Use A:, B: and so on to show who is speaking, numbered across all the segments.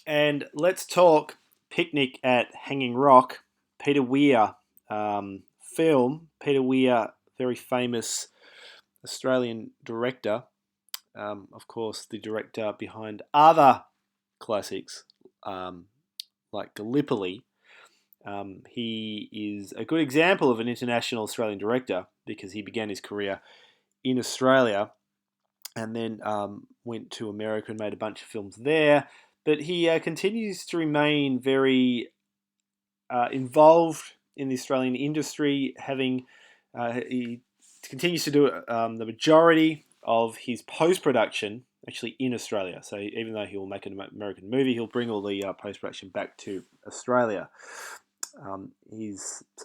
A: And let's talk Picnic at Hanging Rock, Peter Weir film. Peter Weir, very famous Australian director, of course, the director behind other classics um, like Gallipoli. He is a good example of an international Australian director because he began his career in Australia and then went to America and made a bunch of films there. But he continues to remain very involved in the Australian industry, having he continues to do the majority of his post production actually in Australia. So even though he will make an American movie, he'll bring all the post production back to Australia. Some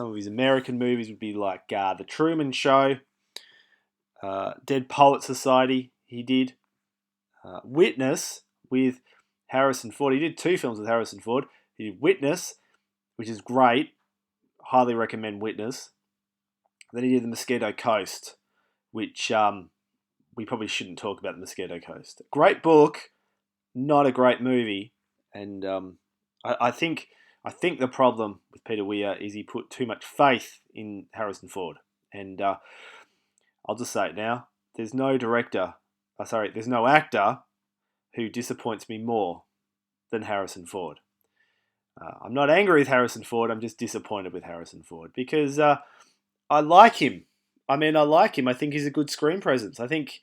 A: of his American movies would be like The Truman Show, Dead Poet Society. He did Witness with Harrison Ford. He did two films with Harrison Ford. He did Witness, which is great. Highly recommend Witness. Then he did The Mosquito Coast, which we probably shouldn't talk about. The Mosquito Coast. Great book, not a great movie. And I think the problem with Peter Weir is he put too much faith in Harrison Ford. And I'll just say it now. There's no there's no actor who disappoints me more than Harrison Ford. I'm not angry with Harrison Ford. I'm just disappointed with Harrison Ford because I like him. I like him. I think he's a good screen presence. I think,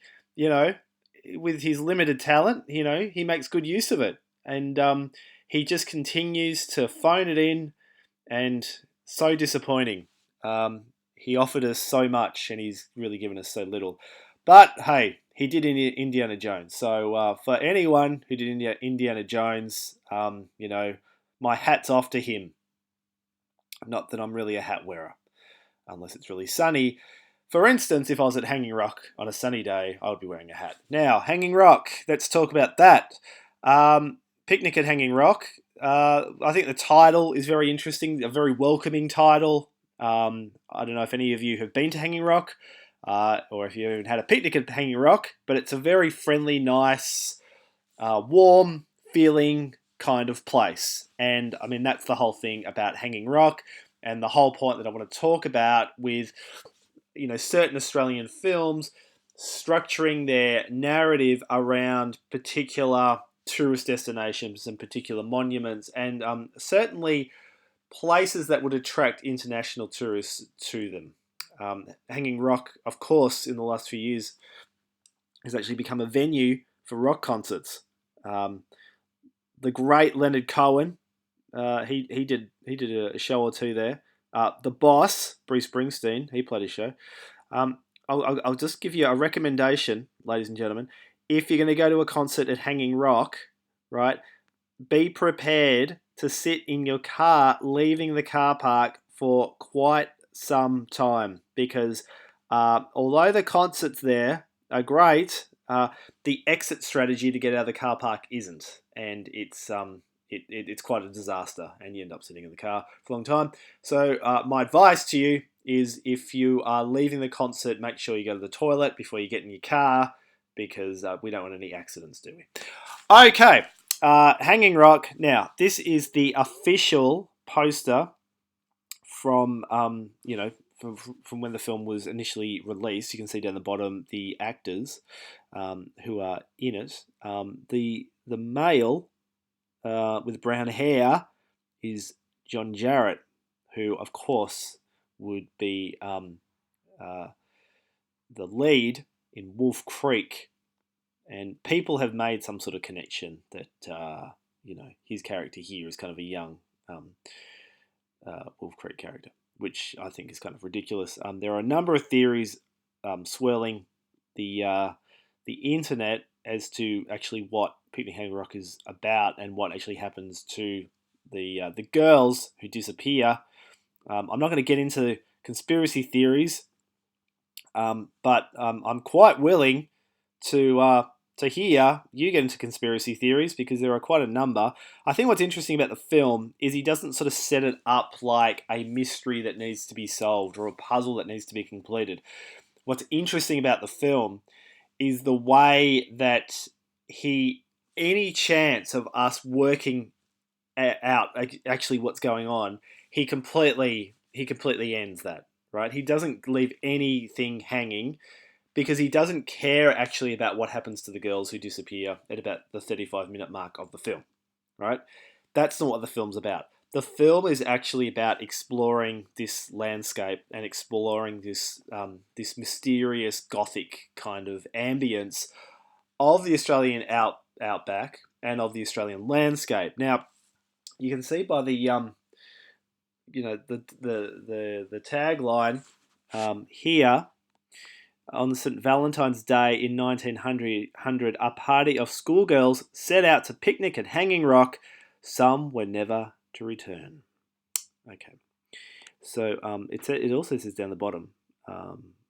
A: with his limited talent, he makes good use of it. And he just continues to phone it in and so disappointing. He offered us so much and he's really given us so little. But hey, he did Indiana Jones. So for anyone who did Indiana Jones, my hat's off to him. Not that I'm really a hat wearer, unless it's really sunny. For instance, if I was at Hanging Rock on a sunny day, I would be wearing a hat. Now, Hanging Rock, let's talk about that. Picnic at Hanging Rock. I think the title is very interesting, a very welcoming title. I don't know if any of you have been to Hanging Rock or if you even had a picnic at Hanging Rock, but it's a very friendly, nice, warm feeling kind of place. And that's the whole thing about Hanging Rock and the whole point that I want to talk about with certain Australian films structuring their narrative around particular tourist destinations and particular monuments and certainly places that would attract international tourists to them. Hanging Rock, of course, in the last few years has actually become a venue for rock concerts. The great Leonard Cohen, he did a show or two there. The boss, Bruce Springsteen, he played a show. I'll just give you a recommendation, ladies and gentlemen. If you're going to go to a concert at Hanging Rock, right, be prepared to sit in your car leaving the car park for quite some time because although the concerts there are great, the exit strategy to get out of the car park isn't, and it's quite a disaster, and you end up sitting in the car for a long time. So my advice to you is if you are leaving the concert, make sure you go to the toilet before you get in your car because we don't want any accidents, do we? Okay, Hanging Rock. Now, this is the official poster from, from when the film was initially released. You can see down the bottom the actors who are in it. The male with brown hair is John Jarratt, who, of course, would be the lead in Wolf Creek. And people have made some sort of connection that, his character here is kind of a young Wolf Creek character, which I think is kind of ridiculous. There are a number of theories swirling the internet as to actually what Picnic Hanging Rock is about and what actually happens to the girls who disappear. I'm not going to get into conspiracy theories, but I'm quite willing to hear you get into conspiracy theories because there are quite a number. I think what's interesting about the film is he doesn't sort of set it up like a mystery that needs to be solved or a puzzle that needs to be completed. What's interesting about the film is the way that he any chance of us working out actually what's going on, he completely ends that. Right? He doesn't leave anything hanging because he doesn't care actually about what happens to the girls who disappear at about the 35-minute mark of the film. Right? That's not what the film's about. The film is actually about exploring this landscape and exploring this mysterious gothic kind of ambience of the Australian outback and of the Australian landscape. Now, you can see by the the tagline here on St. Valentine's Day in 1900, a party of schoolgirls set out to picnic at Hanging Rock. Some were never to return. Okay, so it also says down the bottom,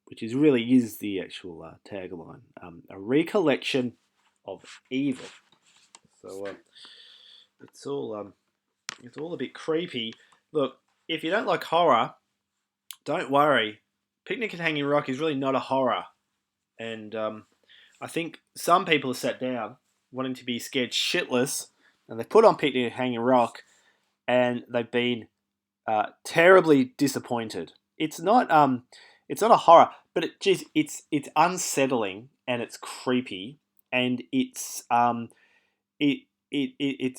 A: which is the actual tagline, a recollection of evil. So it's all a bit creepy. Look, if you don't like horror, don't worry. Picnic at Hanging Rock is really not a horror, and I think some people have sat down wanting to be scared shitless, and they put on Picnic at Hanging Rock, and they've been terribly disappointed. It's not a horror, but it's unsettling and it's creepy and it's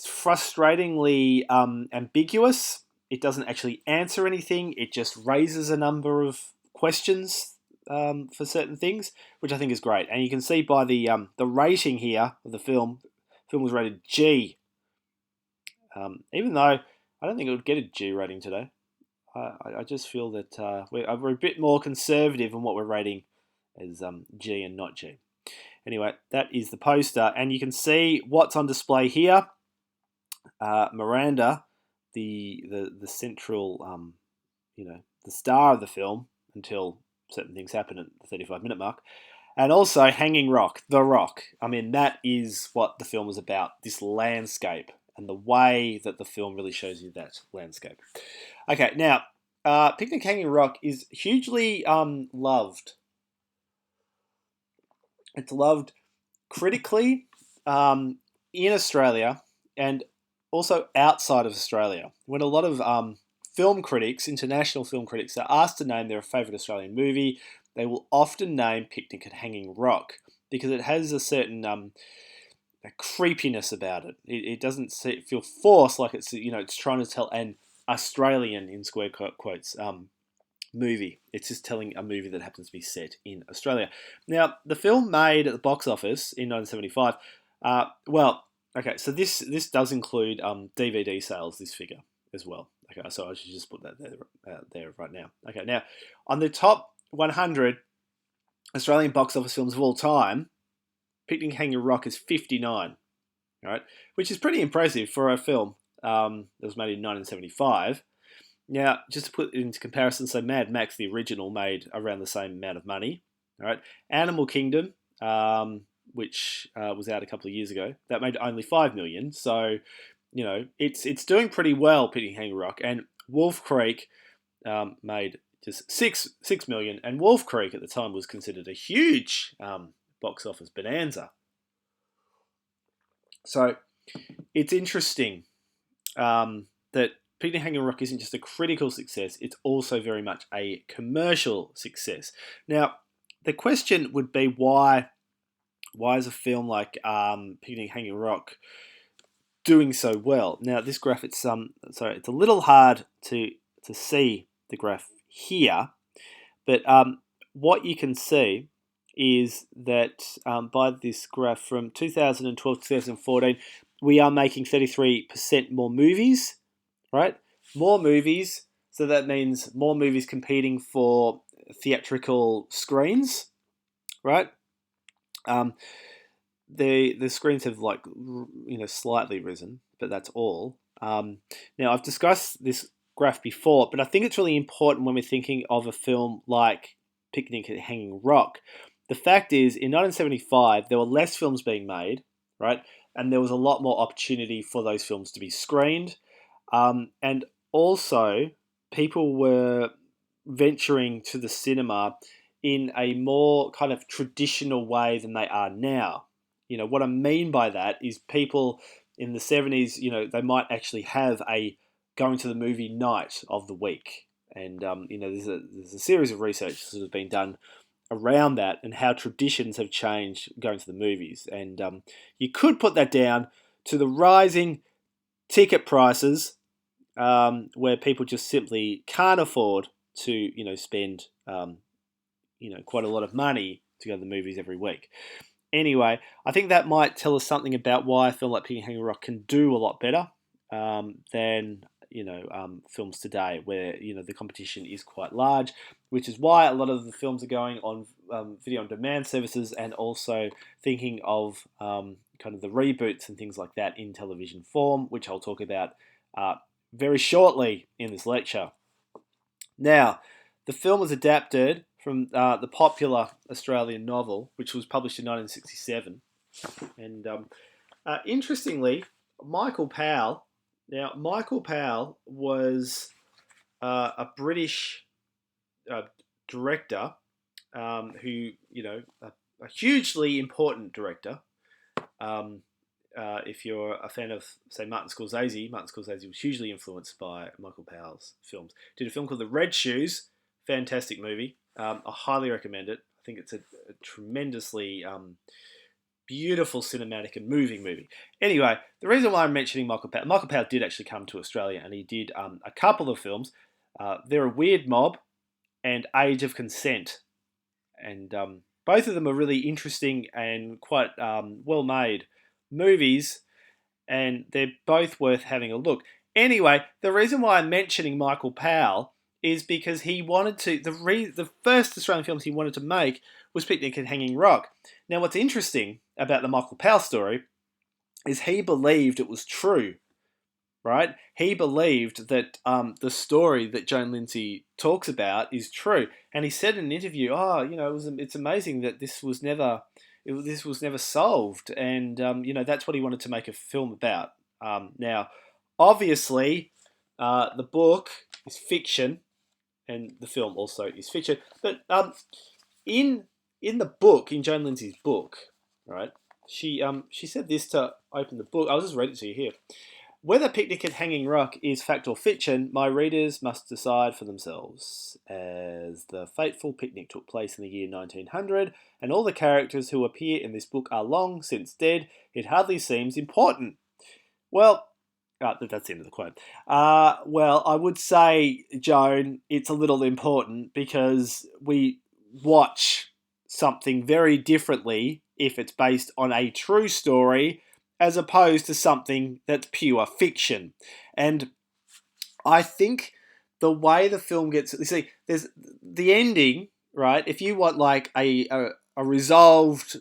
A: frustratingly ambiguous. It doesn't actually answer anything. It just raises a number of questions for certain things, which I think is great. And you can see by the rating here of the film. The film was rated G, even though I don't think it would get a G rating today. I just feel that we're a bit more conservative in what we're rating as G and not G. Anyway, that is the poster, and you can see what's on display here. Miranda, the central, the star of the film until certain things happen at the 35-minute mark, and also Hanging Rock, the Rock. I mean, that is what the film is about. This landscape and the way that the film really shows you that landscape. Okay, now, Picnic Hanging Rock is hugely loved. It's loved critically in Australia and also outside of Australia. When a lot of film critics, international film critics, are asked to name their favourite Australian movie, they will often name Picnic at Hanging Rock because it has a certain a creepiness about it. It doesn't feel forced, like it's trying to tell an Australian, in square quotes, movie. It's just telling a movie that happens to be set in Australia. Now, the film made at the box office in 1975. Okay, so this does include DVD sales. This figure as well. Okay, so I should just put that there right now. Okay, now on the top 100 Australian box office films of all time, Picnic Hanging Rock is 59. Right, which is pretty impressive for a film that was made in 1975. Now, just to put it into comparison, so Mad Max, the original, made around the same amount of money. All right, Animal Kingdom, which was out a couple of years ago, that made only $5 million. So, it's doing pretty well, Picnic Hanging Rock. And Wolf Creek made just $6 million, and Wolf Creek at the time was considered a huge box office bonanza. So, it's interesting that Picnic Hanging Rock isn't just a critical success, it's also very much a commercial success. Now, the question would be why is a film like Picnic Hanging Rock doing so well? Now, this graph, it's a little hard to see the graph here, but what you can see is that by this graph from 2012 to 2014, we are making 33% more movies. Right? More movies, so that means more movies competing for theatrical screens, right? The screens have slightly risen, but that's all. Now I've discussed this graph before, but I think it's really important when we're thinking of a film like Picnic at Hanging Rock. The fact is, in 1975, there were less films being made, right? And there was a lot more opportunity for those films to be screened. And also, people were venturing to the cinema in a more kind of traditional way than they are now. what I mean by that is people in the 70s, they might actually have a going to the movie night of the week. And, there's a series of research that has been done around that and how traditions have changed going to the movies. And you could put that down to the rising ticket prices, where people just simply can't afford to, spend, quite a lot of money to go to the movies every week. Anyway, I think that might tell us something about why a film like Picnic Hanging Rock can do a lot better than films today, where the competition is quite large, which is why a lot of the films are going on video on demand services, and also thinking of kind of the reboots and things like that in television form, which I'll talk about very shortly in this lecture. Now, the film was adapted from the popular Australian novel, which was published in 1967. And interestingly, Michael Powell. Now, Michael Powell was a British director who, a hugely important director. If you're a fan of, say, Martin Scorsese was hugely influenced by Michael Powell's films. Did a film called The Red Shoes, fantastic movie. I highly recommend it. I think it's a tremendously beautiful cinematic and moving movie. Anyway, the reason why I'm mentioning Michael Powell did actually come to Australia, and he did a couple of films. They're a Weird Mob and Age of Consent. And both of them are really interesting and quite well-made movies, and they're both worth having a look. Anyway, the reason why I'm mentioning Michael Powell is because he wanted to, the first Australian films he wanted to make was Picnic at Hanging Rock. Now, what's interesting about the Michael Powell story is he believed it was true, right? He believed that the story that Joan Lindsay talks about is true. And he said in an interview, it's amazing that this was never solved. And, that's what he wanted to make a film about. Now, obviously, the book is fiction, and the film also is fiction. But in the book, in Joan Lindsay's book, right, she said this to open the book. I'll just read it to you here. Whether Picnic at Hanging Rock is fact or fiction, my readers must decide for themselves. As the fateful picnic took place in the year 1900, and all the characters who appear in this book are long since dead, it hardly seems important. Well, that's the end of the quote. Well, I would say, Joan, it's a little important because we watch something very differently if it's based on a true story as opposed to something that's pure fiction. And I think the way the film gets, you see, there's the ending, right? If you want like a resolved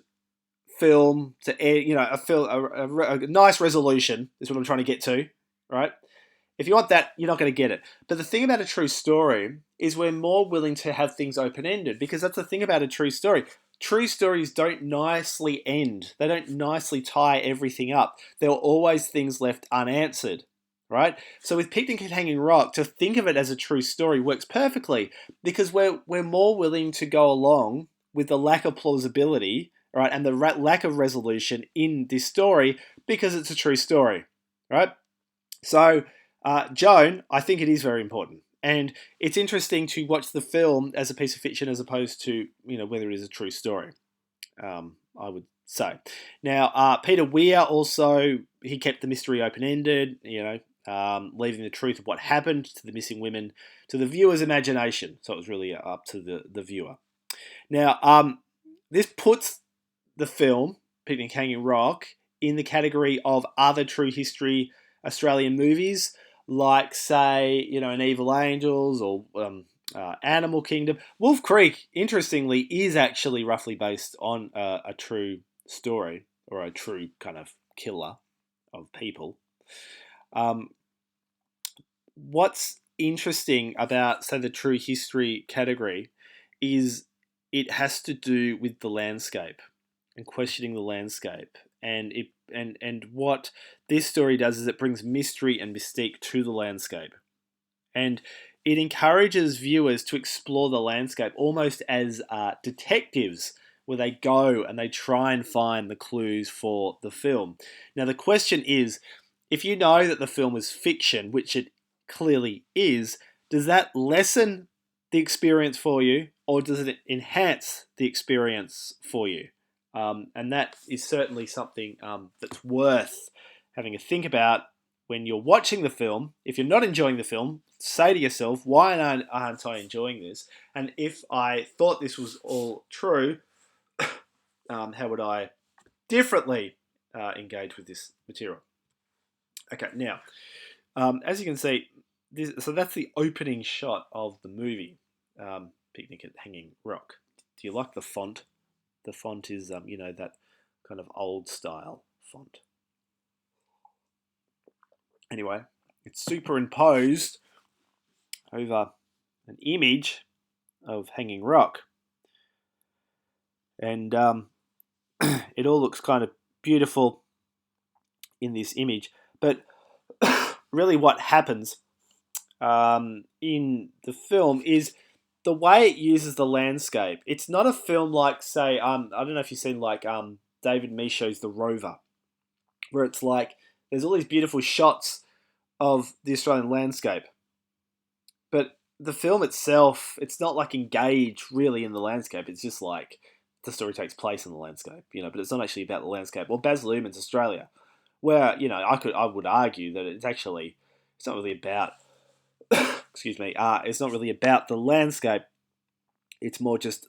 A: film to, a nice resolution is what I'm trying to get to, right? If you want that, you're not going to get it. But the thing about a true story is we're more willing to have things open-ended, because that's the thing about a true story. True stories don't nicely end. They don't nicely tie everything up. There are always things left unanswered, right? So with Picnic at Hanging Rock, to think of it as a true story works perfectly, because we're more willing to go along with the lack of plausibility, right, and the lack of resolution in this story because it's a true story, right? So, Joan, I think it is very important. And it's interesting to watch the film as a piece of fiction as opposed to, whether it is a true story, I would say. Now, Peter Weir also, he kept the mystery open-ended, leaving the truth of what happened to the missing women to the viewer's imagination. So it was really up to the viewer. Now, this puts the film, Picnic Hanging Rock, in the category of other true history Australian movies, like, say, an Evil Angels or Animal Kingdom. Wolf Creek, interestingly, is actually roughly based on a true story, or a true kind of killer of people. What's interesting about, say, the true history category is it has to do with the landscape and questioning the landscape. And what this story does is it brings mystery and mystique to the landscape. And it encourages viewers to explore the landscape almost as detectives where they go and they try and find the clues for the film. Now, the question is, if you know that the film is fiction, which it clearly is, does that lessen the experience for you, or does it enhance the experience for you? And that is certainly something that's worth having a think about when you're watching the film. If you're not enjoying the film, say to yourself, why aren't I enjoying this? And if I thought this was all true, how would I differently engage with this material? Okay, now, as you can see, so that's the opening shot of the movie, Picnic at Hanging Rock. Do you like the font? The font is, that kind of old style font. Anyway, it's superimposed over an image of Hanging Rock. And it all looks kind of beautiful in this image. But really what happens in the film is the way it uses the landscape. It's not a film like, say, I don't know if you've seen like David Michôd's The Rover, where it's like there's all these beautiful shots of the Australian landscape. But the film itself, it's not like engaged really in the landscape. It's just like the story takes place in the landscape, but it's not actually about the landscape. Or Baz Luhrmann's Australia, where I would argue that it's not really about excuse me, it's not really about the landscape. It's more just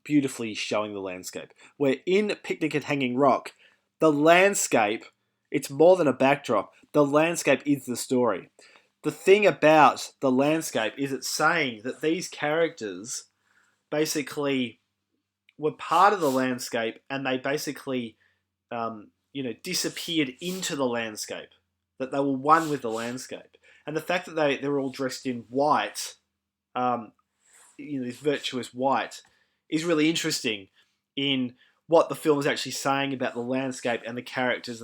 A: beautifully showing the landscape. Where in Picnic at Hanging Rock, the landscape, it's more than a backdrop. The landscape is the story. The thing about the landscape is it's saying that these characters basically were part of the landscape, and they basically, disappeared into the landscape. That they were one with the landscape, and the fact that they're all dressed in white, this virtuous white, is really interesting in what the film is actually saying about the landscape and the characters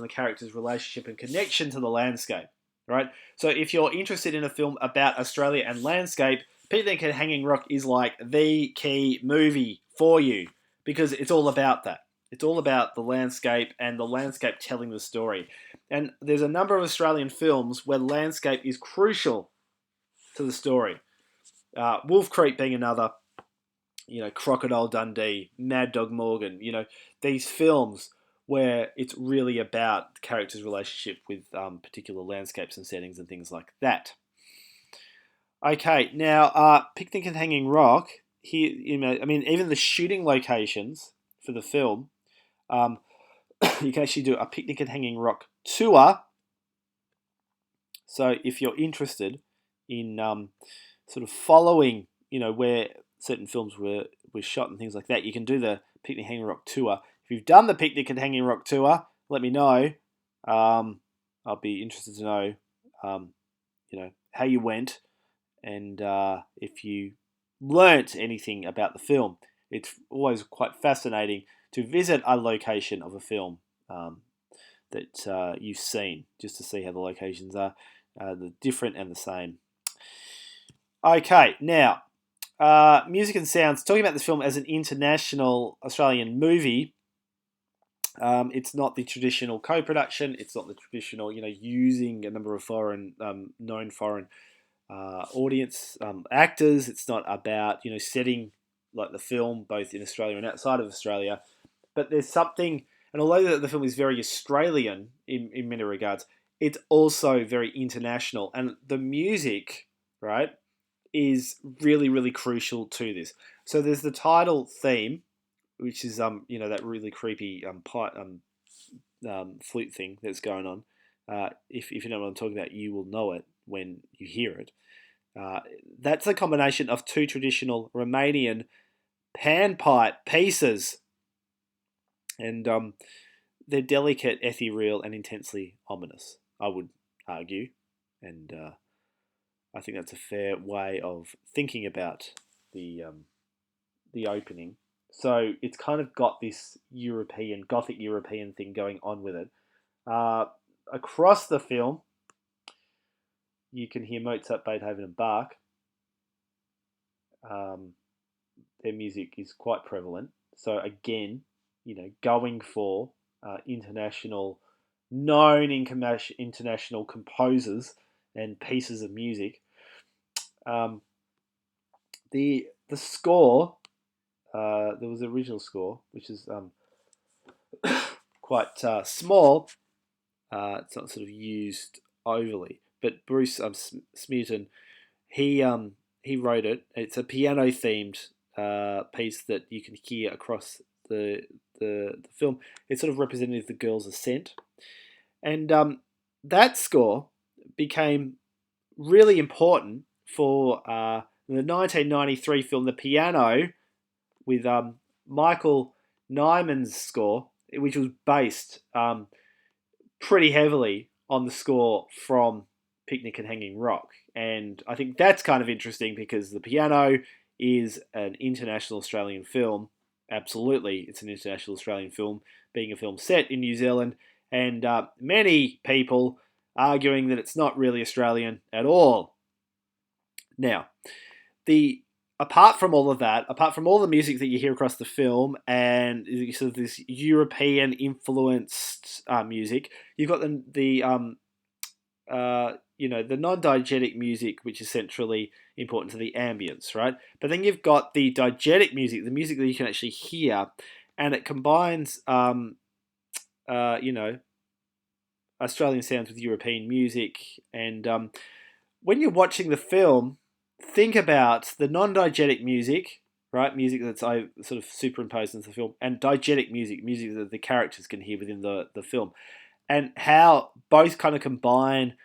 A: relationship and connection to the landscape. Right? So if you're interested in a film about Australia and landscape, Picnic at Hanging Rock is like the key movie for you, because it's all about that. It's all about the landscape and the landscape telling the story. And there's a number of Australian films where landscape is crucial to the story. Wolf Creek being another, Crocodile Dundee, Mad Dog Morgan, these films where it's really about the character's relationship with particular landscapes and settings and things like that. Okay, now Picnic at Hanging Rock, here, even the shooting locations for the film, you can actually do a Picnic at Hanging Rock tour. So if you're interested in sort of following, where certain films were shot and things like that, you can do the Picnic at Hanging Rock tour. If you've done the Picnic at Hanging Rock tour, let me know. I'll be interested to know, how you went, and if you learnt anything about the film. It's always quite fascinating to visit a location of a film that you've seen, just to see how the locations are the different and the same. Okay, now, music and sounds. Talking about this film as an international Australian movie, it's not the traditional co-production. It's not the traditional, using a number of known foreign audience actors. It's not about, setting like the film both in Australia and outside of Australia. But there's something, and although the film is very Australian in many regards, it's also very international. And the music, right, is really, really crucial to this. So there's the title theme, which is that really creepy flute thing that's going on. If you know what I'm talking about, you will know it when you hear it. That's a combination of two traditional Romanian panpipe pieces, and they're delicate, ethereal, and intensely ominous, I would argue, and I think that's a fair way of thinking about the opening. So it's kind of got this Gothic European thing going on with it. Across the film, you can hear Mozart, Beethoven, and Bach. their music is quite prevalent. So again, going for international, known international composers and pieces of music. Um, the score, there was the original score, which is quite small. It's not sort of used overly, but Bruce Smeaton, he wrote it. It's a piano themed piece that you can hear across the film. It's sort of representative of the girl's ascent, and that score became really important for the 1993 film The Piano with Michael Nyman's score, which was based pretty heavily on the score from Picnic at Hanging Rock. And I think that's kind of interesting because The Piano is an international Australian film. Absolutely, it's an international Australian film, being a film set in New Zealand, and many people arguing that it's not really Australian at all. Now, the apart from all of that, apart from all the music that you hear across the film and sort of this European influenced music, you've got the non-diegetic music, which is centrally important to the ambience, right? But then you've got the diegetic music, the music that you can actually hear, and it combines, Australian sounds with European music. And when you're watching the film, think about the non-diegetic music, right? Music that's sort of superimposed into the film, and diegetic music, music that the characters can hear within the film, and how both kind of combine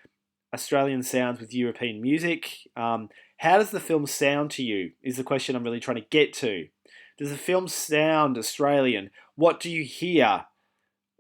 A: Australian sounds with European music. How does the film sound to you is the question I'm really trying to get to. Does the film sound Australian? What do you hear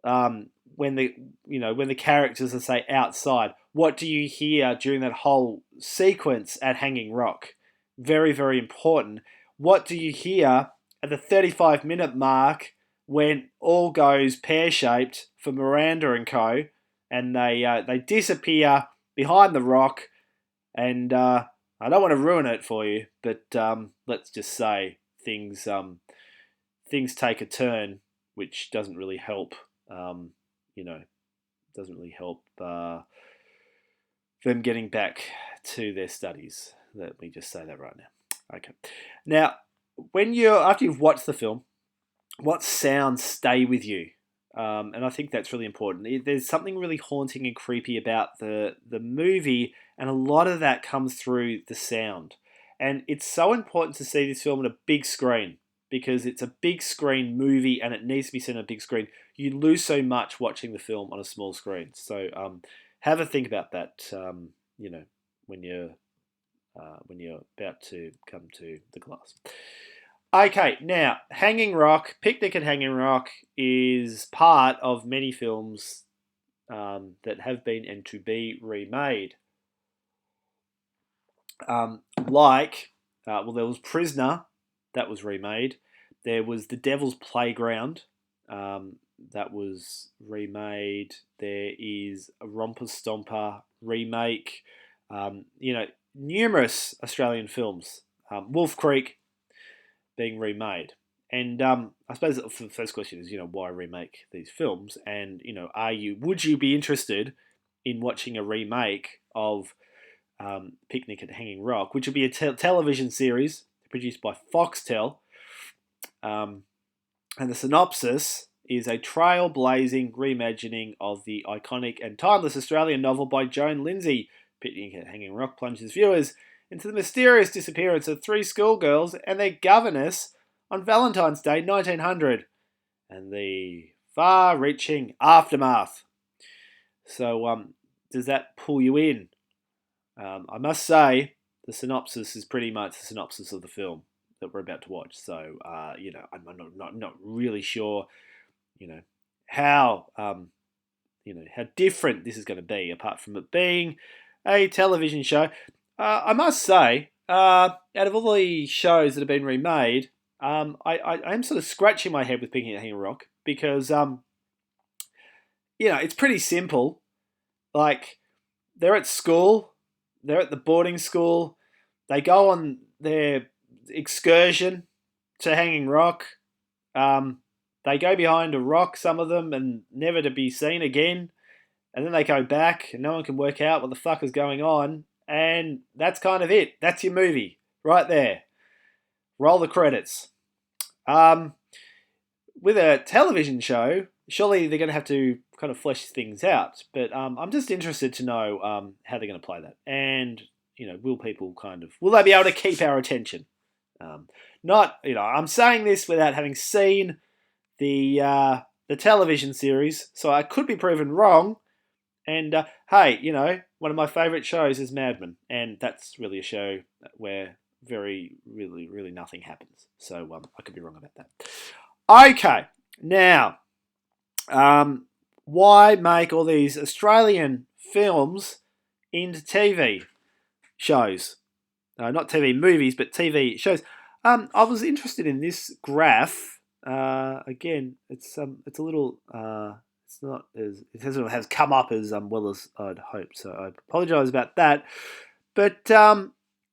A: when the characters are, say, outside? What do you hear during that whole sequence at Hanging Rock? Very, very important. What do you hear at the 35-minute mark when all goes pear-shaped for Miranda and co, and they disappear behind the rock? And I don't want to ruin it for you, but let's just say things take a turn, which doesn't really help. Doesn't really help them getting back to their studies. Let me just say that right now. Okay. Now, after you've watched the film, what sounds stay with you? And I think that's really important. There's something really haunting and creepy about the movie, and a lot of that comes through the sound. And it's so important to see this film on a big screen because it's a big screen movie and it needs to be seen on a big screen. You lose so much watching the film on a small screen. So have a think about that. When you're about to come to the class. Okay, now, Hanging Rock, Picnic at Hanging Rock is part of many films that have been and to be remade. There was Prisoner, that was remade. There was The Devil's Playground, that was remade. There is a Romper Stomper remake. Numerous Australian films. Wolf Creek being remade. And I suppose the first question is, why remake these films? And, would you be interested in watching a remake of Picnic at Hanging Rock, which would be a television series produced by Foxtel? And the synopsis is a trailblazing reimagining of the iconic and timeless Australian novel by Joan Lindsay. Picnic at Hanging Rock plunges viewers into the mysterious disappearance of three schoolgirls and their governess on Valentine's Day 1900 and the far-reaching aftermath. So, does that pull you in? I must say, the synopsis is pretty much the synopsis of the film that we're about to watch. So, I'm not really sure, how different this is going to be, apart from it being a television show. I must say, out of all the shows that have been remade, I am sort of scratching my head with Picnic at Hanging Rock because, it's pretty simple. Like, they're at school, they're at the boarding school, they go on their excursion to Hanging Rock. They go behind a rock, some of them, and never to be seen again. And then they go back, and no one can work out what the fuck is going on. And that's kind of it. That's your movie right there. Roll the credits. With a television show, surely they're going to have to kind of flesh things out. But I'm just interested to know how they're going to play that. And, will they be able to keep our attention? I'm saying this without having seen the television series, so I could be proven wrong. And hey, one of my favourite shows is Mad Men, and that's really a show where really nothing happens. So I could be wrong about that. Okay, now, why make all these Australian films into TV shows? Not TV movies, but TV shows. I was interested in this graph. Again, it's a little. It's not as it has come up as well as I'd hoped. So I apologise about that. But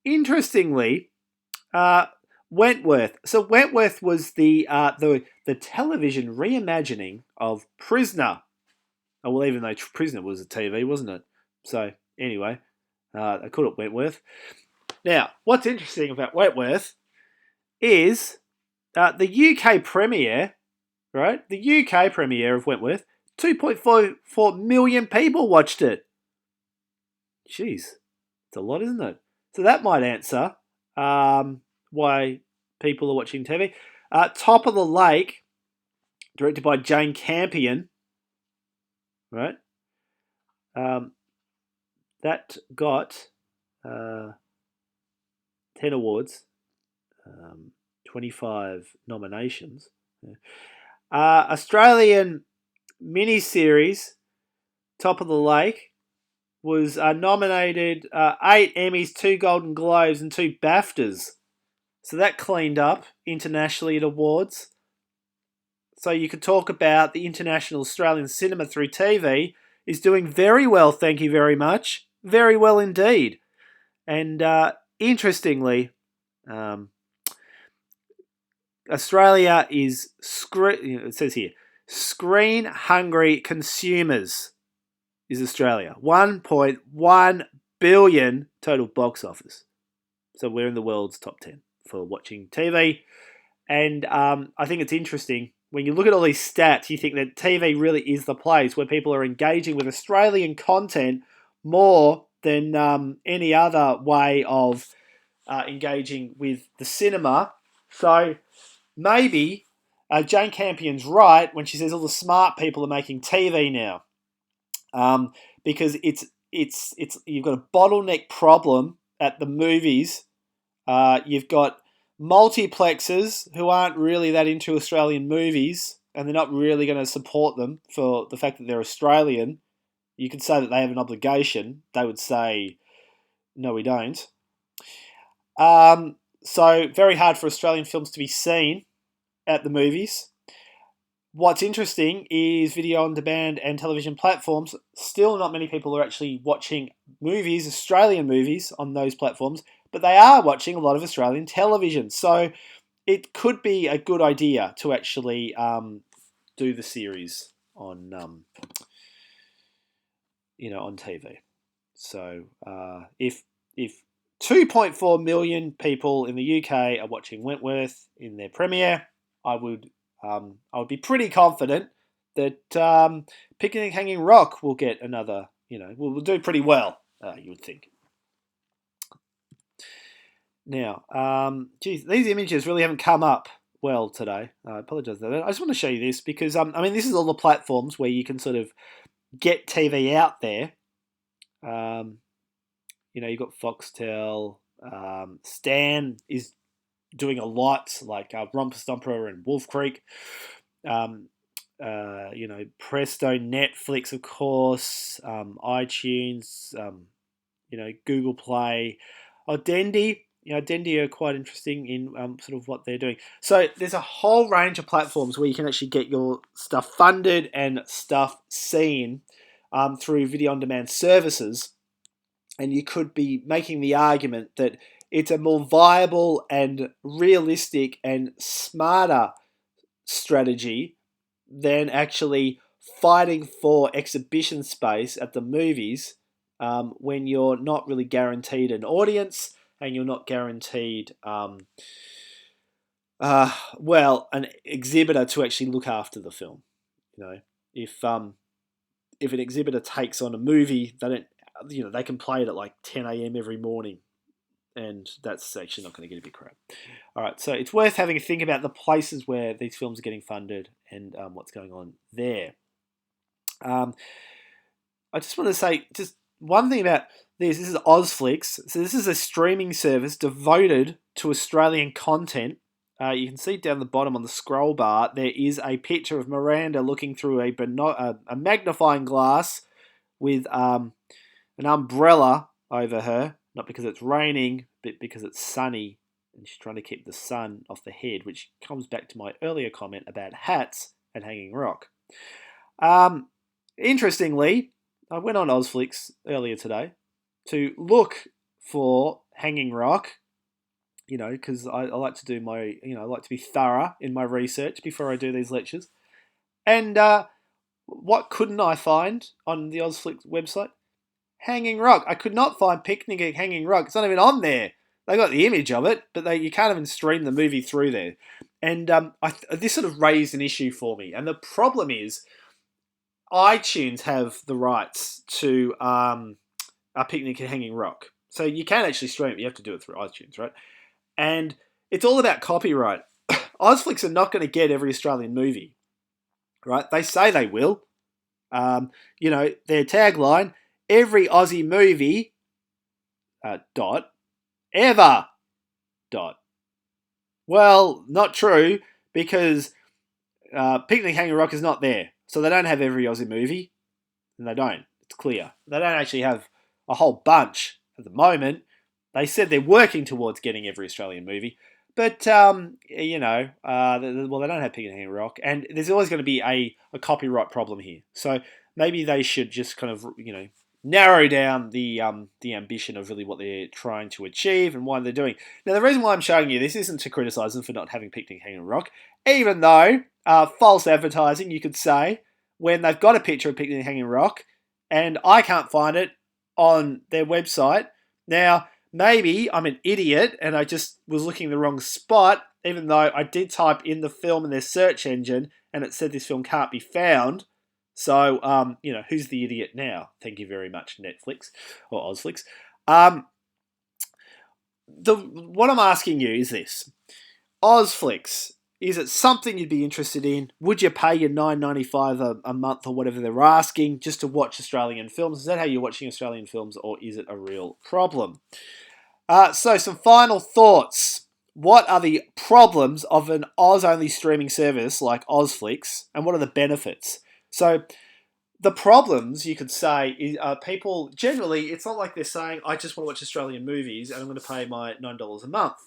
A: interestingly, Wentworth. So Wentworth was the television reimagining of Prisoner. Oh, well, even though Prisoner was a TV, wasn't it? So anyway, they called it Wentworth. Now, what's interesting about Wentworth is the UK premiere, right? The UK premiere of Wentworth, 2.44 million people watched it. Jeez, it's a lot, isn't it? So that might answer why people are watching TV. Top of the Lake, directed by Jane Campion, right? That got 10 awards, 25 nominations. Australian miniseries, Top of the Lake, was nominated 8 Emmys, 2 Golden Globes, and 2 BAFTAs. So that cleaned up internationally at awards. So you could talk about the international Australian cinema through TV is doing very well, thank you very much. Very well indeed. And interestingly, Australia is, it says here, screen-hungry consumers is Australia. 1.1 billion total box office. So we're in the world's top 10 for watching TV. And I think it's interesting. When you look at all these stats, you think that TV really is the place where people are engaging with Australian content more than any other way of engaging with the cinema. So maybe Jane Campion's right when she says all the smart people are making TV now, because it's you've got a bottleneck problem at the movies. You've got multiplexes who aren't really that into Australian movies, and they're not really going to support them for the fact that they're Australian. You could say that they have an obligation. They would say, no, we don't. So very hard for Australian films to be seen at the movies. What's interesting is video on demand and television platforms. Still not many people are actually watching movies, Australian movies, on those platforms, but they are watching a lot of Australian television. So it could be a good idea to actually do the series on on TV. So if 2.4 million people in the UK are watching Wentworth in their premiere, I would be pretty confident that Picnic Hanging Rock will get another, will do pretty well, you would think. Now, these images really haven't come up well today. I apologise for that. I just want to show you this because, this is all the platforms where you can sort of get TV out there. You've got Foxtel. Stan is doing a lot, like Romper Stomper and Wolf Creek. Presto, Netflix, of course, iTunes, Google Play. Dendy. Dendy are quite interesting in sort of what they're doing. So there's a whole range of platforms where you can actually get your stuff funded and stuff seen through video on demand services. And you could be making the argument that it's a more viable and realistic and smarter strategy than actually fighting for exhibition space at the movies when you're not really guaranteed an audience and you're not guaranteed, an exhibitor to actually look after the film. You know, if an exhibitor takes on a movie, they don't, they can play it at like 10 a.m. every morning, and that's actually not going to get a big crowd. All right, so it's worth having a think about the places where these films are getting funded and what's going on there. I just want to say just one thing about this. This is Ozflix. So this is a streaming service devoted to Australian content. You can see down the bottom on the scroll bar, there is a picture of Miranda looking through a magnifying glass with an umbrella over her, not because it's raining, but because it's sunny, and she's trying to keep the sun off the head, which comes back to my earlier comment about hats and Hanging Rock. Interestingly, I went on Ozflix earlier today to look for Hanging Rock, because I like to do I like to be thorough in my research before I do these lectures. And what couldn't I find on the Ozflix website? Hanging Rock. I could not find Picnic at Hanging Rock. It's not even on there. They got the image of it, but you can't even stream the movie through there. And this sort of raised an issue for me. And the problem is, iTunes have the rights to a Picnic at Hanging Rock. So you can actually stream it. You have to do it through iTunes, right? And it's all about copyright. Ozflix are not going to get every Australian movie, right? They say they will. Their tagline, every Aussie movie, ever, Well, not true, because Picnic Hanging Rock is not there. So they don't have every Aussie movie, and they don't. It's clear. They don't actually have a whole bunch at the moment. They said they're working towards getting every Australian movie, but they don't have Picnic Hanging Rock, and there's always going to be a copyright problem here. So maybe they should just kind of narrow down the ambition of really what they're trying to achieve and why they're doing. Now, the reason why I'm showing you this isn't to criticise them for not having Picnic Hanging Rock, even though false advertising, you could say, when they've got a picture of Picnic Hanging Rock, and I can't find it on their website. Now, maybe I'm an idiot and I just was looking in the wrong spot, even though I did type in the film in their search engine and it said this film can't be found. So, who's the idiot now? Thank you very much, Netflix or Ozflix. What I'm asking you is this. Ozflix, is it something you'd be interested in? Would you pay your $9.95 a month or whatever they're asking just to watch Australian films? Is that how you're watching Australian films, or is it a real problem? So some final thoughts. What are the problems of an Oz-only streaming service like Ozflix, and what are the benefits? So the problems, you could say, are people, generally, it's not like they're saying, I just want to watch Australian movies and I'm going to pay my $9 a month,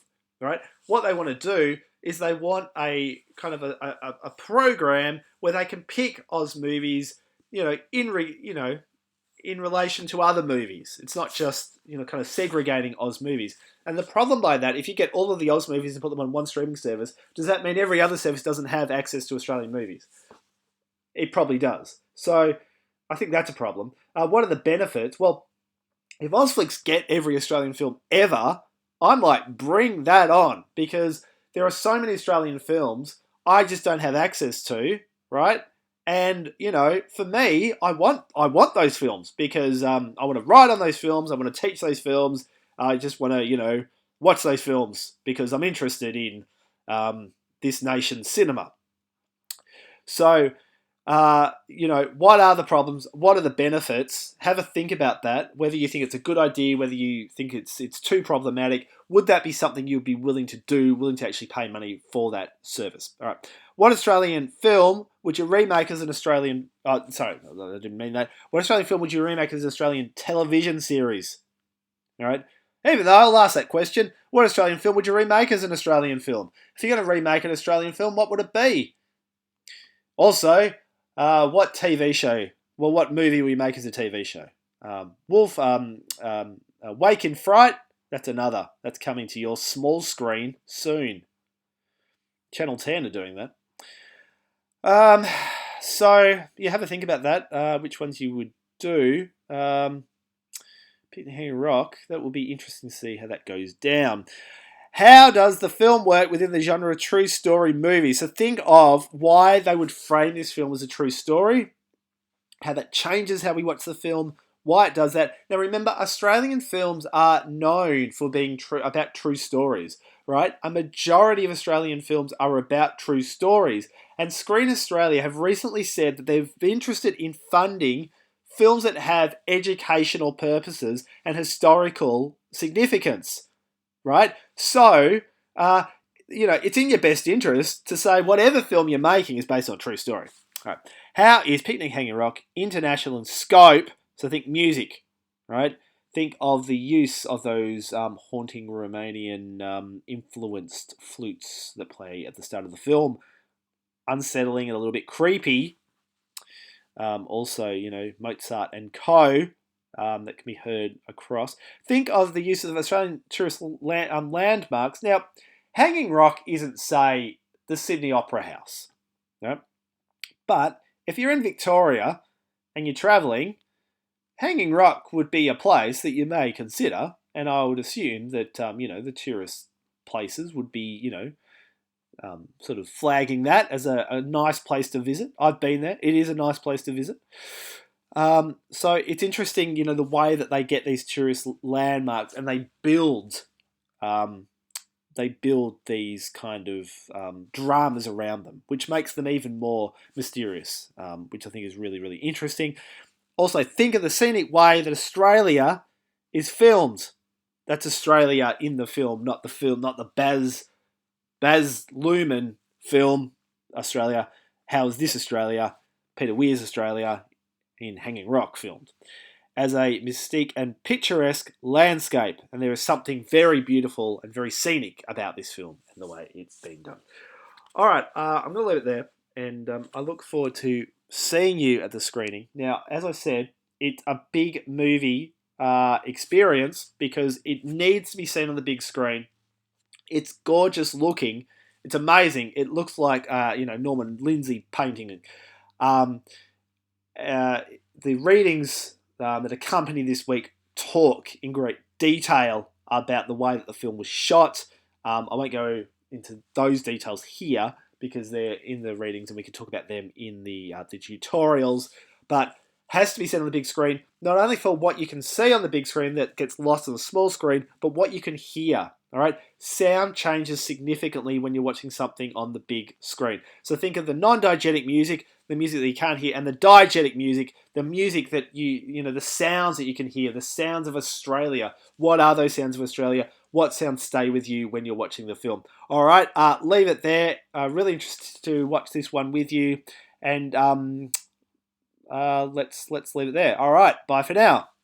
A: right? What they want to do is they want a kind of a program where they can pick Oz movies, in relation to other movies. It's not just, kind of segregating Oz movies. And the problem by that, if you get all of the Oz movies and put them on one streaming service, does that mean every other service doesn't have access to Australian movies? It probably does. So I think that's a problem. What are the benefits? Well, if Ozflix get every Australian film ever, I'm like, bring that on, because there are so many Australian films I just don't have access to, right? And, for me, I want those films because I want to write on those films. I want to teach those films. I just want to, watch those films because I'm interested in this nation's cinema. So, what are the problems? What are the benefits? Have a think about that. Whether you think it's a good idea, whether you think it's too problematic. Would that be something you'd be willing to do, willing to actually pay money for that service? All right. What Australian film would you remake as an Australian... sorry, I didn't mean that. What Australian film would you remake as an Australian television series? All right. Even though I'll ask that question, what Australian film would you remake as an Australian film? If you're going to remake an Australian film, what would it be? Also, what TV show? Well, what movie will you make as a TV show? Wake in Fright That's another. That's coming to your small screen soon. Channel 10 are doing that. So you have a think about that. Which ones you would do? Picnic Hanging Rock. That will be interesting to see how that goes down. How does the film work within the genre of true story movie? So think of why they would frame this film as a true story, how that changes how we watch the film, why it does that. Now remember, Australian films are known for being about true stories, right? A majority of Australian films are about true stories. And Screen Australia have recently said that they've been interested in funding films that have educational purposes and historical significance, right? So, it's in your best interest to say whatever film you're making is based on a true story. All right. How is Picnic Hanging Rock international in scope? So think music, right? Think of the use of those haunting Romanian influenced flutes that play at the start of the film. Unsettling and a little bit creepy. Also, Mozart and Co. That can be heard across. Think of the use of Australian tourist landmarks. Now, Hanging Rock isn't, say, the Sydney Opera House. No? But if you're in Victoria and you're travelling, Hanging Rock would be a place that you may consider. And I would assume that, the tourist places would be, sort of flagging that as a nice place to visit. I've been there. It is a nice place to visit. So it's interesting, the way that they get these tourist landmarks and they build these kind of dramas around them, which makes them even more mysterious, which I think is really, really interesting. Also, think of the scenic way that Australia is filmed. That's Australia in the film, not the Baz Luhrmann film, Australia. How is this Australia? Peter Weir's Australia in Hanging Rock filmed as a mystique and picturesque landscape. And there is something very beautiful and very scenic about this film and the way it's been done. All right, I'm going to leave it there. And I look forward to seeing you at the screening. Now, as I said, it's a big movie experience because it needs to be seen on the big screen. It's gorgeous looking. It's amazing. It looks like Norman Lindsay painting it. The readings that accompany this week talk in great detail about the way that the film was shot. I won't go into those details here because they're in the readings and we can talk about them in the tutorials. But has to be seen on the big screen, not only for what you can see on the big screen that gets lost on the small screen, but what you can hear. All right, sound changes significantly when you're watching something on the big screen. So think of the non-diegetic music, the music that you can't hear, and the diegetic music, the music that the sounds that you can hear, the sounds of Australia. What are those sounds of Australia? What sounds stay with you when you're watching the film? All right, leave it there. Really interested to watch this one with you, and let's leave it there. All right, bye for now.